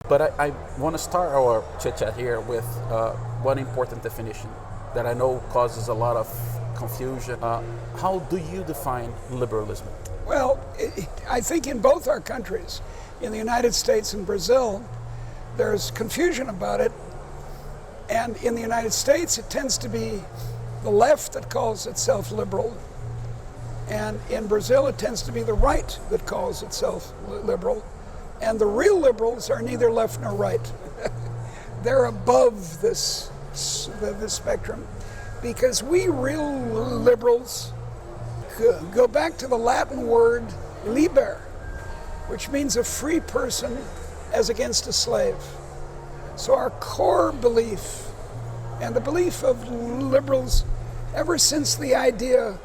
But I want to start our chit-chat here with one important definition that I know causes a lot of confusion. How do you define liberalism? Well, I think in both our countries, in the United States and Brazil, there's confusion about it. And in the United States, it tends to be the left that calls itself liberal. And in Brazil, it tends to be the right that calls itself liberal. And the real liberals are neither left nor right. They're above this spectrum, because we real liberals go back to the Latin word liber, which means a free person as against a slave. So our core belief, and the belief of liberals ever since the idea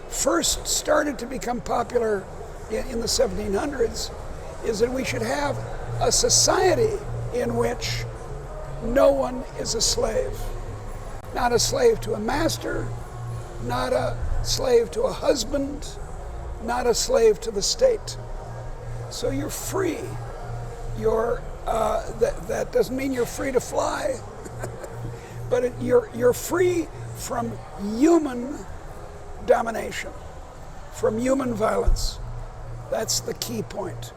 first started to become popular in the 1700s, is that we should have a society in which no one is a slave. Not a slave to a master, not a slave to a husband, not a slave to the state. So you're free. That doesn't mean you're free to fly, but you're free from human domination, from human violence. That's the key point.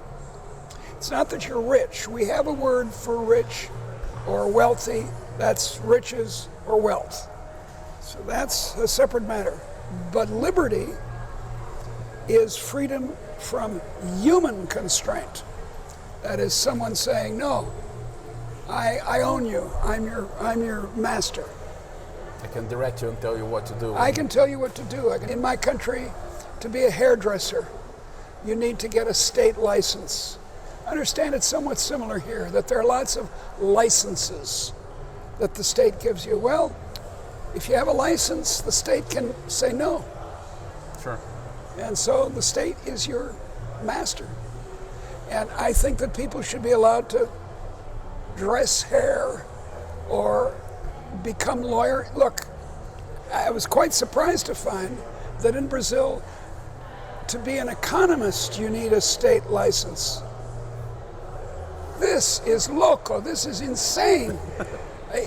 It's not that you're rich. We have a word for rich or wealthy. That's riches or wealth. So that's a separate matter. But liberty is freedom from human constraint. That is someone saying, no, I own you. I'm your master. I can direct you and tell you what to do. I can tell you what to do. In my country, to be a hairdresser, you need to get a state license. I understand it's somewhat similar here, that there are lots of licenses that the state gives you. Well, if you have a license, the state can say no. Sure. And so the state is your master. And I think that people should be allowed to dress hair or become lawyer. Look, I was quite surprised to find that in Brazil, to be an economist, you need a state license. This is loco. This is insane.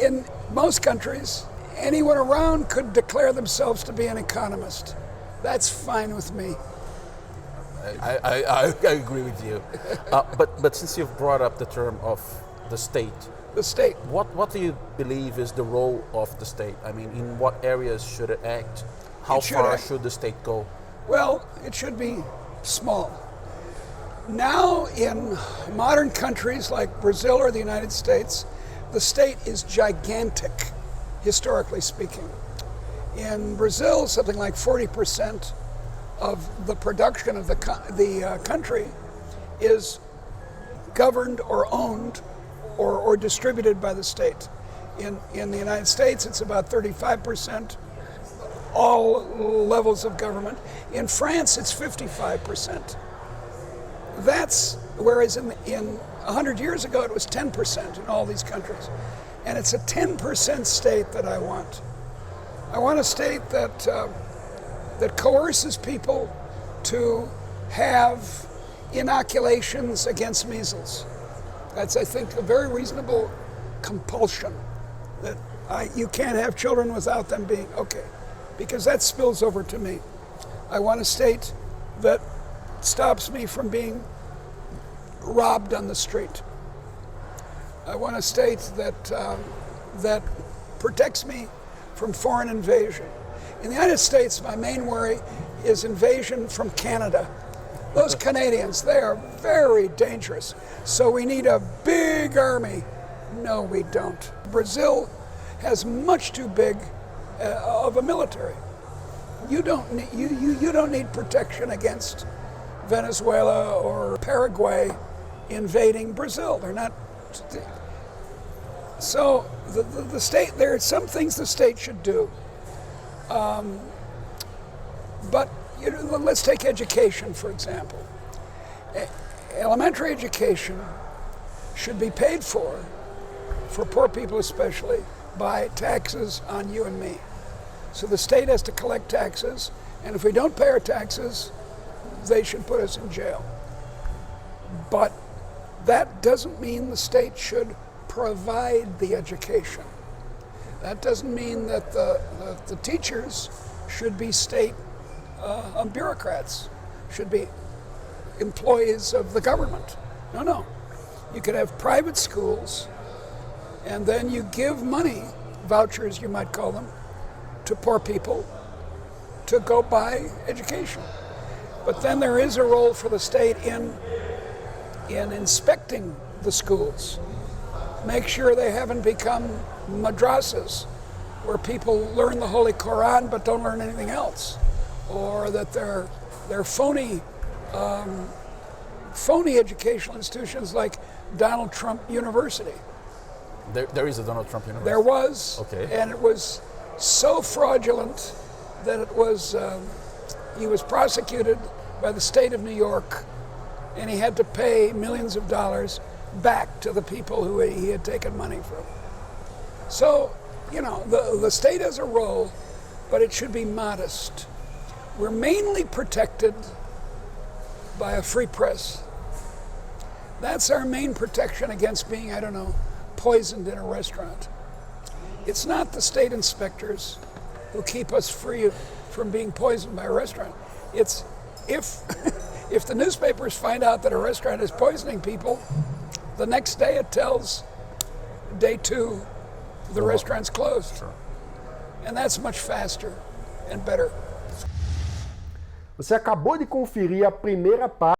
In most countries, anyone around could declare themselves to be an economist. That's fine with me. I agree with you. But since you've brought up the term of the state, what do you believe is the role of the state? I mean, in what areas should it act? How far should the state go? Well, it should be small. Now, in modern countries like Brazil or the United States, the state is gigantic, historically speaking. In Brazil, something like 40% of the production of the country is governed or owned or distributed by the state. In the United States, it's about 35%, all levels of government. In France, it's 55%. Whereas in 100 years ago, it was 10% in all these countries. And it's a 10% state that I want. I want a state that coerces people to have inoculations against measles. That's, I think, a very reasonable compulsion, that you can't have children without them being okay, because that spills over to me. I want a state that stops me from being robbed on the street. I want a state that protects me from foreign invasion. In the United States, my main worry is invasion from Canada. Those Canadians, they are very dangerous. So we need a big army. No, we don't. Brazil has much too big of a military. You don't need protection against Venezuela or Paraguay invading Brazil. They're not. So the state, there are some things the state should do. But let's take education, for example. Elementary education should be paid for poor people especially, by taxes on you and me. So the state has to collect taxes, and if we don't pay our taxes, they should put us in jail. But That doesn't mean the state should provide the education. That doesn't mean that the teachers should be state bureaucrats, should be employees of the government. No. You could have private schools, and then you give money, vouchers you might call them, to poor people to go buy education. But then there is a role for the state in inspecting the schools. Make sure they haven't become madrasas, where people learn the Holy Quran but don't learn anything else, or that they're phony educational institutions like Donald Trump University. There is a Donald Trump University? There was, okay. And it was so fraudulent that it was, he was prosecuted by the state of New York, and he had to pay millions of dollars back to the people who he had taken money from. So, the state has a role, but it should be modest. We're mainly protected by a free press. That's our main protection against being, poisoned in a restaurant. It's not the state inspectors who keep us free from being poisoned by a restaurant. It's if the newspapers find out that a restaurant is poisoning people, the next day it tells day 2 the restaurant's closed. Sure. And that's much faster and better. Você acabou de conferir a primeira parte